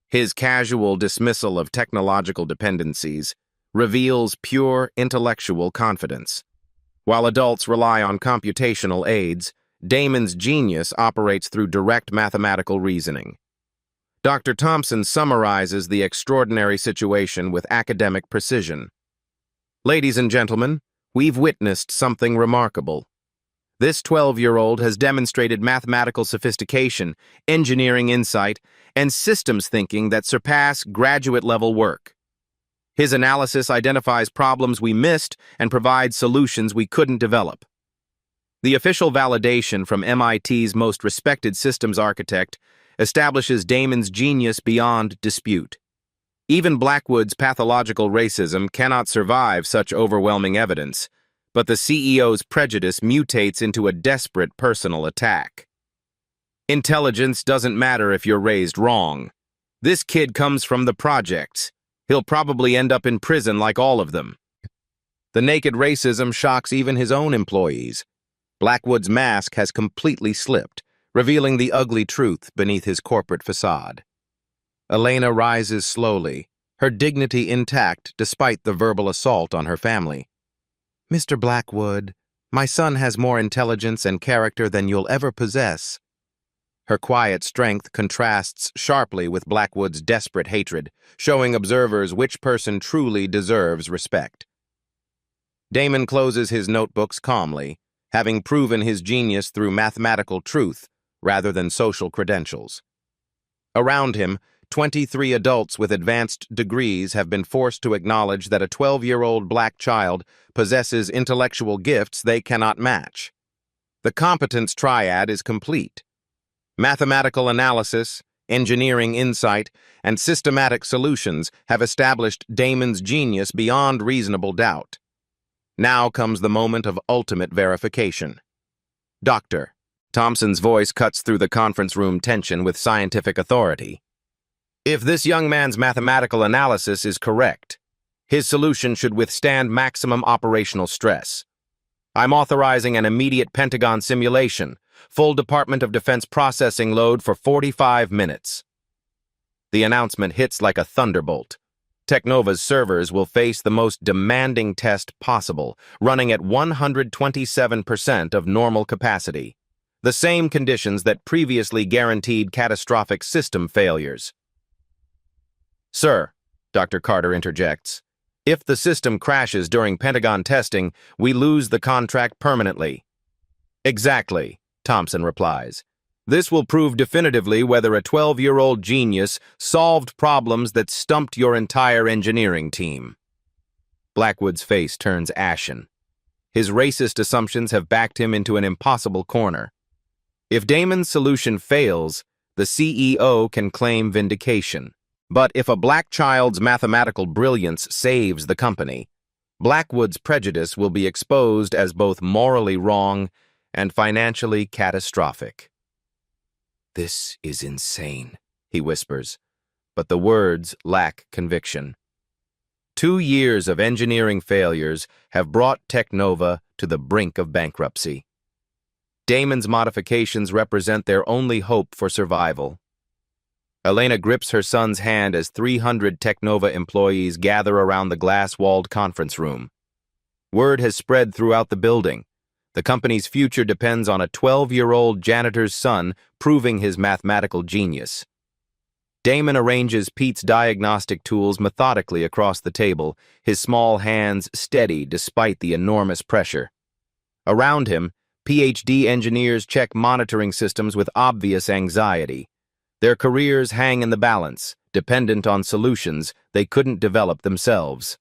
His casual dismissal of technological dependencies reveals pure intellectual confidence. While adults rely on computational aids, Damon's genius operates through direct mathematical reasoning. Dr. Thompson summarizes the extraordinary situation with academic precision. "Ladies and gentlemen, we've witnessed something remarkable. This 12-year-old has demonstrated mathematical sophistication, engineering insight, and systems thinking that surpass graduate-level work. His analysis identifies problems we missed and provides solutions we couldn't develop. The official validation from MIT's most respected systems architect establishes Damon's genius beyond dispute. Even Blackwood's pathological racism cannot survive such overwhelming evidence, but the CEO's prejudice mutates into a desperate personal attack. Intelligence doesn't matter if you're raised wrong. This kid comes from the projects. He'll probably end up in prison like all of them." The naked racism shocks even his own employees. Blackwood's mask has completely slipped, revealing the ugly truth beneath his corporate facade. Elena rises slowly, her dignity intact despite the verbal assault on her family. "Mr. Blackwood, my son has more intelligence and character than you'll ever possess." Her quiet strength contrasts sharply with Blackwood's desperate hatred, showing observers which person truly deserves respect. Damon closes his notebooks calmly, having proven his genius through mathematical truth rather than social credentials. Around him, 23 adults with advanced degrees have been forced to acknowledge that a 12-year-old black child possesses intellectual gifts they cannot match. The competence triad is complete. Mathematical analysis, engineering insight, and systematic solutions have established Damon's genius beyond reasonable doubt. Now comes the moment of ultimate verification. "Doctor," Thompson's voice cuts through the conference room tension with scientific authority. "If this young man's mathematical analysis is correct, his solution should withstand maximum operational stress. I'm authorizing an immediate Pentagon simulation, full Department of Defense processing load for 45 minutes. The announcement hits like a thunderbolt. Technova's servers will face the most demanding test possible, running at 127% of normal capacity, the same conditions that previously guaranteed catastrophic system failures. "Sir," Dr. Carter interjects, "if the system crashes during Pentagon testing, we lose the contract permanently." "Exactly," Thompson replies. This will prove definitively whether a 12-year-old genius solved problems that stumped your entire engineering team. Blackwood's face turns ashen. His racist assumptions have backed him into an impossible corner. If Damon's solution fails, the CEO can claim vindication. But if a black child's mathematical brilliance saves the company, Blackwood's prejudice will be exposed as both morally wrong and financially catastrophic. "This is insane," he whispers, but the words lack conviction. 2 years of engineering failures have brought Technova to the brink of bankruptcy. Damon's modifications represent their only hope for survival. Elena grips her son's hand as 300 Technova employees gather around the glass-walled conference room. Word has spread throughout the building. The company's future depends on a 12-year-old janitor's son proving his mathematical genius. Damon arranges Pete's diagnostic tools methodically across the table, his small hands steady despite the enormous pressure. Around him, PhD engineers check monitoring systems with obvious anxiety. Their careers hang in the balance, dependent on solutions they couldn't develop themselves.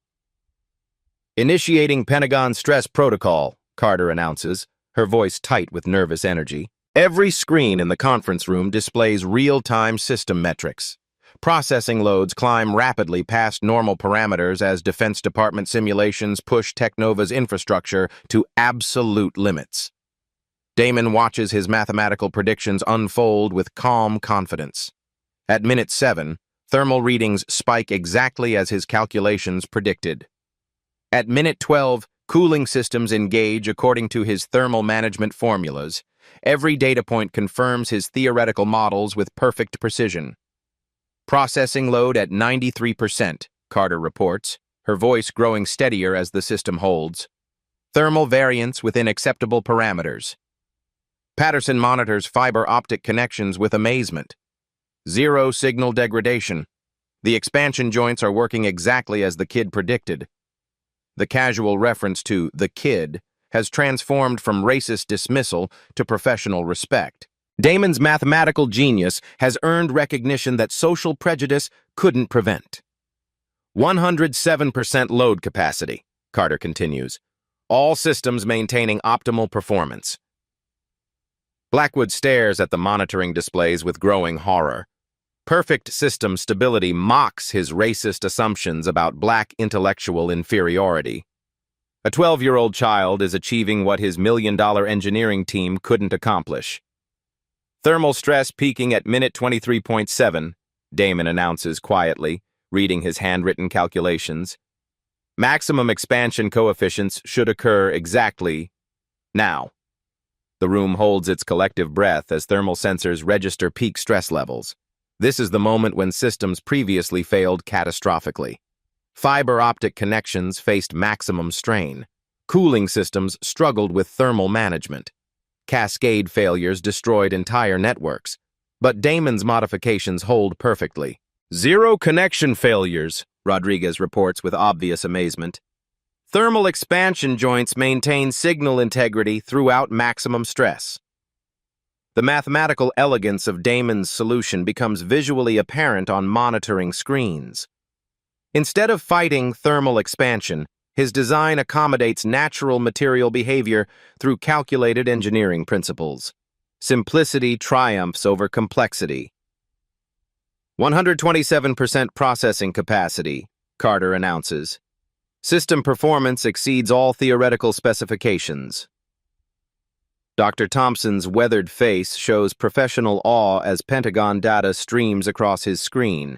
"Initiating Pentagon stress protocol," Carter announces, her voice tight with nervous energy. Every screen in the conference room displays real-time system metrics. Processing loads climb rapidly past normal parameters as Defense Department simulations push Technova's infrastructure to absolute limits. Damon watches his mathematical predictions unfold with calm confidence. At minute 7, thermal readings spike exactly as his calculations predicted. At minute 12, cooling systems engage according to his thermal management formulas. Every data point confirms his theoretical models with perfect precision. Processing load at 93%, Carter reports, her voice growing steadier as the system holds. Thermal variance within acceptable parameters. Patterson monitors fiber optic connections with amazement. Zero signal degradation. The expansion joints are working exactly as the kid predicted. The casual reference to the kid has transformed from racist dismissal to professional respect. Damon's mathematical genius has earned recognition that social prejudice couldn't prevent. 107% load capacity, Carter continues. All systems maintaining optimal performance. Blackwood stares at the monitoring displays with growing horror. Perfect system stability mocks his racist assumptions about black intellectual inferiority. A 12-year-old child is achieving what his million-dollar engineering team couldn't accomplish. Thermal stress peaking at minute 23.7, Damon announces quietly, reading his handwritten calculations. Maximum expansion coefficients should occur exactly now. The room holds its collective breath as thermal sensors register peak stress levels. This is the moment when systems previously failed catastrophically. Fiber optic connections faced maximum strain. Cooling systems struggled with thermal management. Cascade failures destroyed entire networks. But Damon's modifications hold perfectly. Zero connection failures, Rodriguez reports with obvious amazement. Thermal expansion joints maintain signal integrity throughout maximum stress. The mathematical elegance of Damon's solution becomes visually apparent on monitoring screens. Instead of fighting thermal expansion, his design accommodates natural material behavior through calculated engineering principles. Simplicity triumphs over complexity. 127% processing capacity, Carter announces. System performance exceeds all theoretical specifications. Dr. Thompson's weathered face shows professional awe as Pentagon data streams across his screen.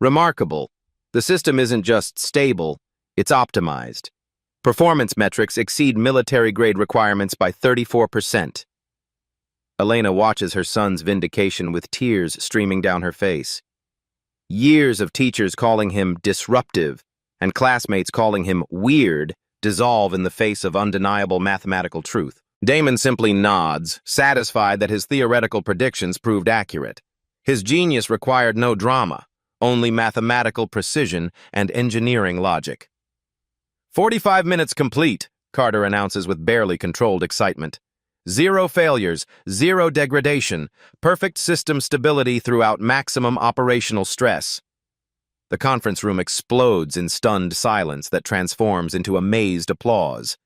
Remarkable. The system isn't just stable, it's optimized. Performance metrics exceed military-grade requirements by 34%. Elena watches her son's vindication with tears streaming down her face. Years of teachers calling him disruptive and classmates calling him weird dissolve in the face of undeniable mathematical truth. Damon simply nods, satisfied that his theoretical predictions proved accurate. His genius required no drama, only mathematical precision and engineering logic. 45 minutes complete, Carter announces with barely controlled excitement. Zero failures, zero degradation, perfect system stability throughout maximum operational stress. The conference room explodes in stunned silence that transforms into amazed applause.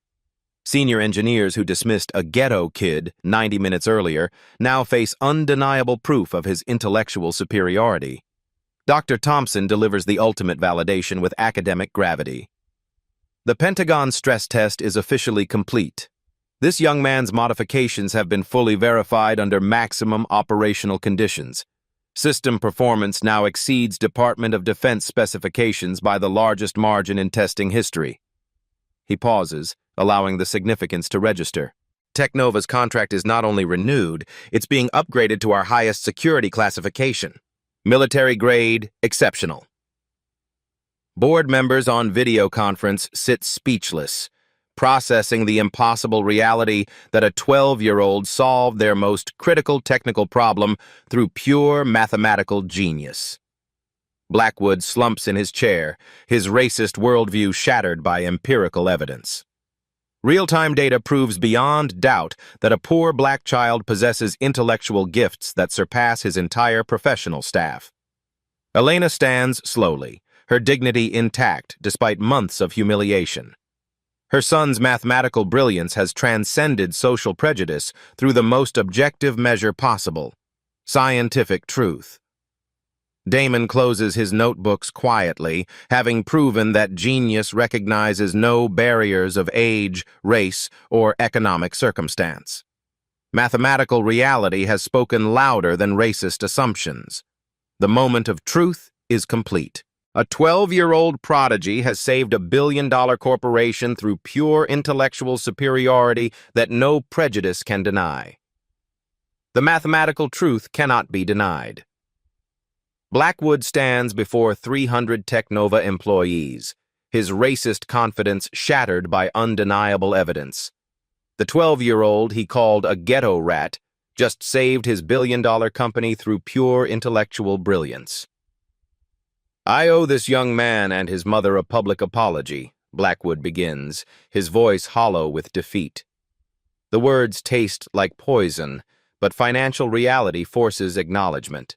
Senior engineers who dismissed a ghetto kid 90 minutes earlier now face undeniable proof of his intellectual superiority. Dr. Thompson delivers the ultimate validation with academic gravity. The Pentagon stress test is officially complete. This young man's modifications have been fully verified under maximum operational conditions. System performance now exceeds Department of Defense specifications by the largest margin in testing history. He pauses, allowing the significance to register. Technova's contract is not only renewed, it's being upgraded to our highest security classification. Military grade, exceptional. Board members on video conference sit speechless, processing the impossible reality that a 12-year-old solved their most critical technical problem through pure mathematical genius. Blackwood slumps in his chair, his racist worldview shattered by empirical evidence. Real-time data proves beyond doubt that a poor black child possesses intellectual gifts that surpass his entire professional staff. Elena stands slowly, her dignity intact despite months of humiliation. Her son's mathematical brilliance has transcended social prejudice through the most objective measure possible: scientific truth. Damon closes his notebooks quietly, having proven that genius recognizes no barriers of age, race, or economic circumstance. Mathematical reality has spoken louder than racist assumptions. The moment of truth is complete. A 12-year-old prodigy has saved a billion-dollar corporation through pure intellectual superiority that no prejudice can deny. The mathematical truth cannot be denied. Blackwood stands before 300 Technova employees, his racist confidence shattered by undeniable evidence. The 12-year-old he called a ghetto rat just saved his billion-dollar company through pure intellectual brilliance. "I owe this young man and his mother a public apology," Blackwood begins, his voice hollow with defeat. The words taste like poison, but financial reality forces acknowledgement.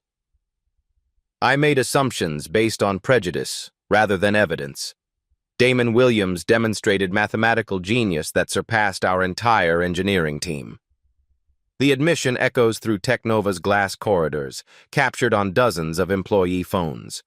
"I made assumptions based on prejudice rather than evidence. Damon Williams demonstrated mathematical genius that surpassed our entire engineering team." The admission echoes through Technova's glass corridors, captured on dozens of employee phones.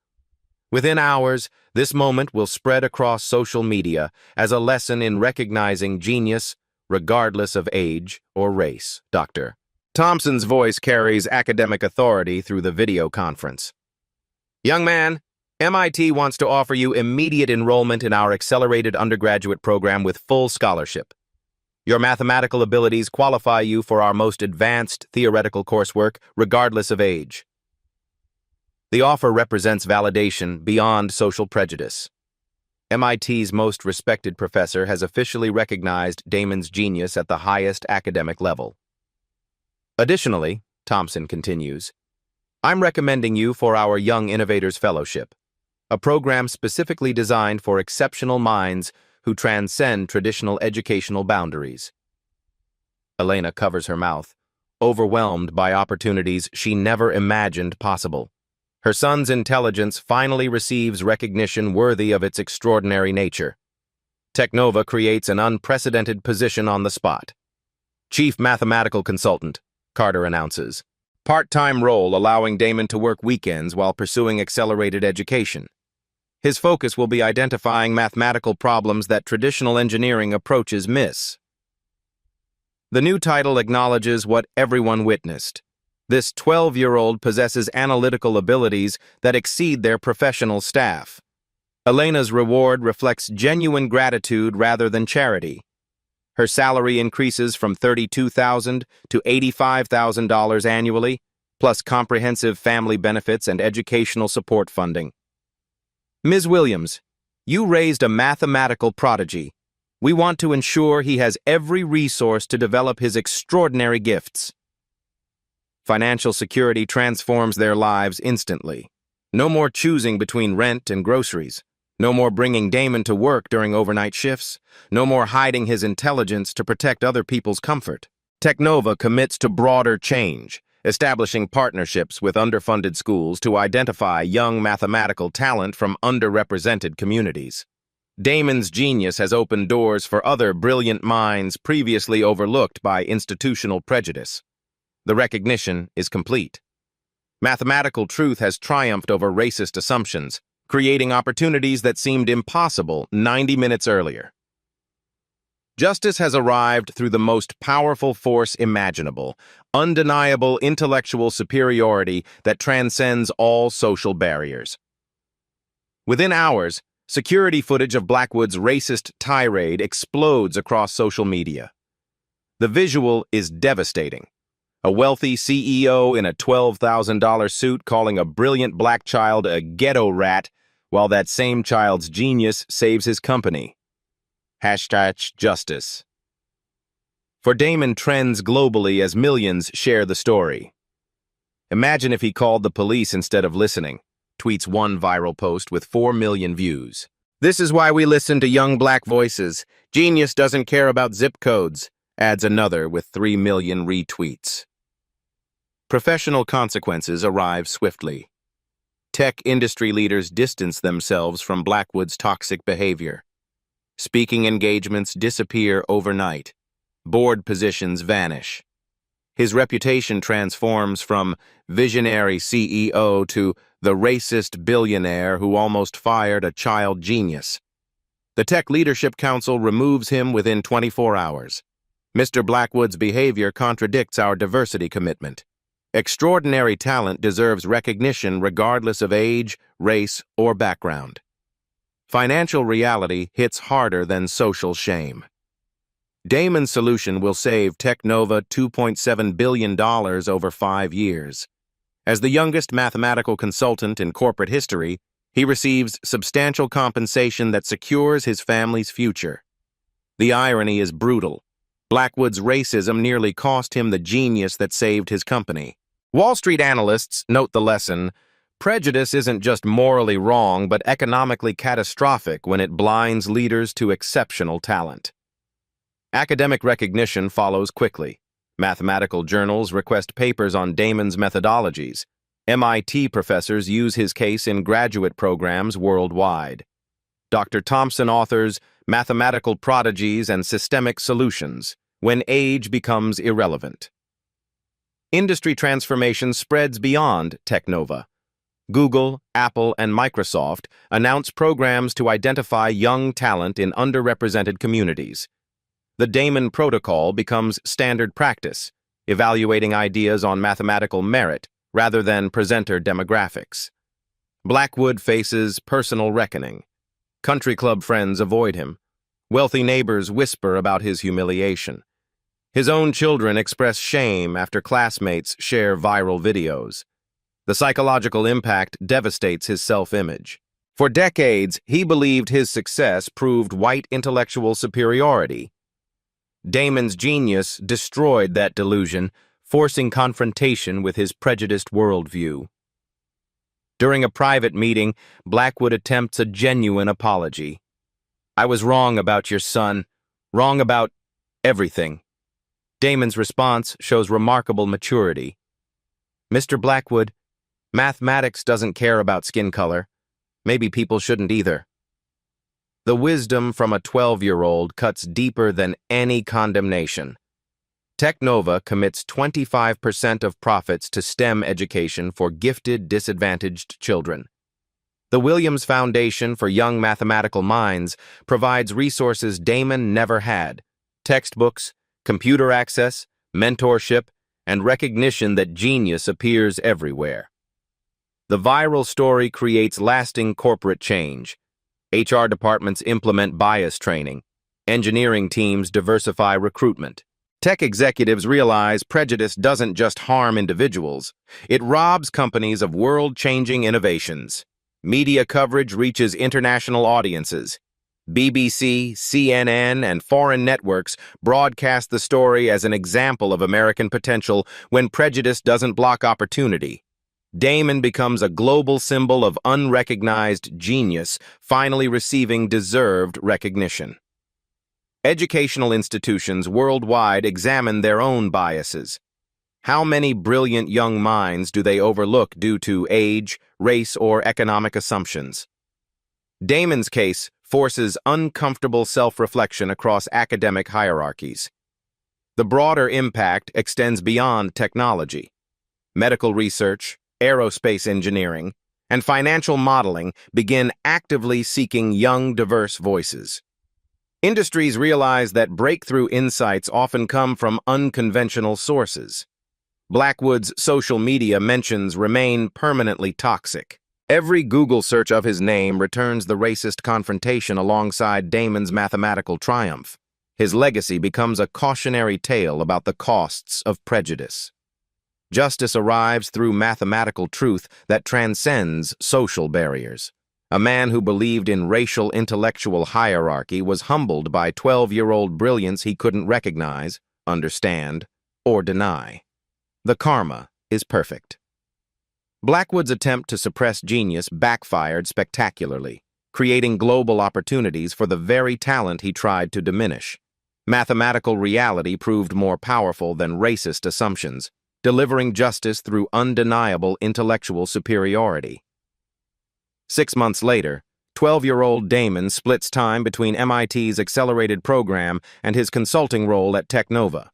Within hours, this moment will spread across social media as a lesson in recognizing genius, regardless of age or race. Dr. Thompson's voice carries academic authority through the video conference. "Young man, MIT wants to offer you immediate enrollment in our accelerated undergraduate program with full scholarship. Your mathematical abilities qualify you for our most advanced theoretical coursework, regardless of age." The offer represents validation beyond social prejudice. MIT's most respected professor has officially recognized Damon's genius at the highest academic level. Additionally, Thompson continues, "I'm recommending you for our Young Innovators Fellowship, a program specifically designed for exceptional minds who transcend traditional educational boundaries." Elena covers her mouth, overwhelmed by opportunities she never imagined possible. Her son's intelligence finally receives recognition worthy of its extraordinary nature. Technova creates an unprecedented position on the spot. Chief Mathematical Consultant, Carter announces. Part-time role allowing Damon to work weekends while pursuing accelerated education. His focus will be identifying mathematical problems that traditional engineering approaches miss. The new title acknowledges what everyone witnessed. This 12-year-old possesses analytical abilities that exceed their professional staff. Elena's reward reflects genuine gratitude rather than charity. Her salary increases from $32,000 to $85,000 annually, plus comprehensive family benefits and educational support funding. "Ms. Williams, you raised a mathematical prodigy. We want to ensure he has every resource to develop his extraordinary gifts." Financial security transforms their lives instantly. No more choosing between rent and groceries. No more bringing Damon to work during overnight shifts. No more hiding his intelligence to protect other people's comfort. Technova commits to broader change, establishing partnerships with underfunded schools to identify young mathematical talent from underrepresented communities. Damon's genius has opened doors for other brilliant minds previously overlooked by institutional prejudice. The recognition is complete. Mathematical truth has triumphed over racist assumptions, creating opportunities that seemed impossible 90 minutes earlier. Justice has arrived through the most powerful force imaginable, undeniable intellectual superiority that transcends all social barriers. Within hours, security footage of Blackwood's racist tirade explodes across social media. The visual is devastating. A wealthy CEO in a $12,000 suit calling a brilliant black child a ghetto rat, while that same child's genius saves his company. #Justice. For Damon trends globally as millions share the story. Imagine if he called the police instead of listening, tweets one viral post with 4 million views. This is why we listen to young black voices. Genius doesn't care about zip codes, adds another with 3 million retweets. Professional consequences arrive swiftly. Tech industry leaders distance themselves from Blackwood's toxic behavior. Speaking engagements disappear overnight. Board positions vanish. His reputation transforms from visionary CEO to the racist billionaire who almost fired a child genius. The Tech Leadership Council removes him within 24 hours. Mr. Blackwood's behavior contradicts our diversity commitment. Extraordinary talent deserves recognition regardless of age, race, or background. Financial reality hits harder than social shame. Damon's solution will save Technova $2.7 billion over 5 years. As the youngest mathematical consultant in corporate history, he receives substantial compensation that secures his family's future. The irony is brutal. Blackwood's racism nearly cost him the genius that saved his company. Wall Street analysts note the lesson: prejudice isn't just morally wrong, but economically catastrophic when it blinds leaders to exceptional talent. Academic recognition follows quickly. Mathematical journals request papers on Damon's methodologies. MIT professors use his case in graduate programs worldwide. Dr. Thompson authors Mathematical Prodigies and Systemic Solutions, when age becomes irrelevant. Industry transformation spreads beyond Technova. Google, Apple, and Microsoft announce programs to identify young talent in underrepresented communities. The Damon Protocol becomes standard practice, evaluating ideas on mathematical merit rather than presenter demographics. Blackwood faces personal reckoning. Country club friends avoid him. Wealthy neighbors whisper about his humiliation. His own children express shame after classmates share viral videos. The psychological impact devastates his self-image. For decades, he believed his success proved white intellectual superiority. Damon's genius destroyed that delusion, forcing confrontation with his prejudiced worldview. During a private meeting, Blackwood attempts a genuine apology. "I was wrong about your son, wrong about everything." Damon's response shows remarkable maturity. "Mr. Blackwood, mathematics doesn't care about skin color. Maybe people shouldn't either." The wisdom from a 12-year-old cuts deeper than any condemnation. Technova commits 25% of profits to STEM education for gifted, disadvantaged children. The Williams Foundation for Young Mathematical Minds provides resources Damon never had: textbooks, computer access, mentorship, and recognition that genius appears everywhere. The viral story creates lasting corporate change. HR departments implement bias training. Engineering teams diversify recruitment. Tech executives realize prejudice doesn't just harm individuals, it robs companies of world-changing innovations. Media coverage reaches international audiences. BBC, CNN, and foreign networks broadcast the story as an example of American potential when prejudice doesn't block opportunity. Damon becomes a global symbol of unrecognized genius, finally receiving deserved recognition. Educational institutions worldwide examine their own biases. How many brilliant young minds do they overlook due to age, race, or economic assumptions? Damon's case forces uncomfortable self-reflection across academic hierarchies. The broader impact extends beyond technology. Medical research, aerospace engineering, and financial modeling begin actively seeking young, diverse voices. Industries realize that breakthrough insights often come from unconventional sources. Blackwood's social media mentions remain permanently toxic. Every Google search of his name returns the racist confrontation alongside Damon's mathematical triumph. His legacy becomes a cautionary tale about the costs of prejudice. Justice arrives through mathematical truth that transcends social barriers. A man who believed in racial intellectual hierarchy was humbled by 12-year-old brilliance he couldn't recognize, understand, or deny. The karma is perfect. Blackwood's attempt to suppress genius backfired spectacularly, creating global opportunities for the very talent he tried to diminish. Mathematical reality proved more powerful than racist assumptions, delivering justice through undeniable intellectual superiority. 6 months later, 12-year-old Damon splits time between MIT's accelerated program and his consulting role at Technova.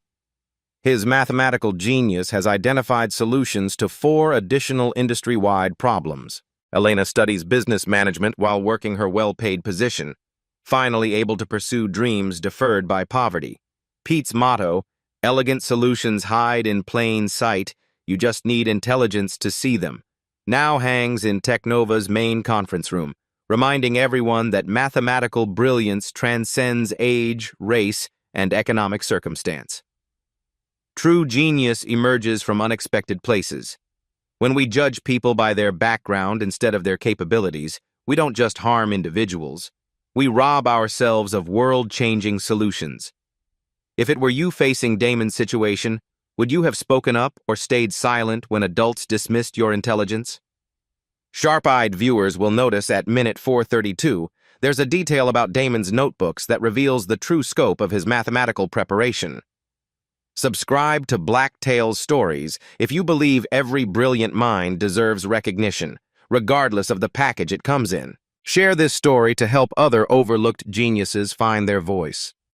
His mathematical genius has identified solutions to 4 additional industry-wide problems. Elena studies business management while working her well-paid position, finally able to pursue dreams deferred by poverty. Pete's motto, "Elegant solutions hide in plain sight, you just need intelligence to see them," now hangs in Technova's main conference room, reminding everyone that mathematical brilliance transcends age, race, and economic circumstance. True genius emerges from unexpected places. When we judge people by their background instead of their capabilities, we don't just harm individuals. We rob ourselves of world-changing solutions. If it were you facing Damon's situation, would you have spoken up or stayed silent when adults dismissed your intelligence? Sharp-eyed viewers will notice at minute 432, there's a detail about Damon's notebooks that reveals the true scope of his mathematical preparation. Subscribe to Blacktail's Stories if you believe every brilliant mind deserves recognition, regardless of the package it comes in. Share this story to help other overlooked geniuses find their voice.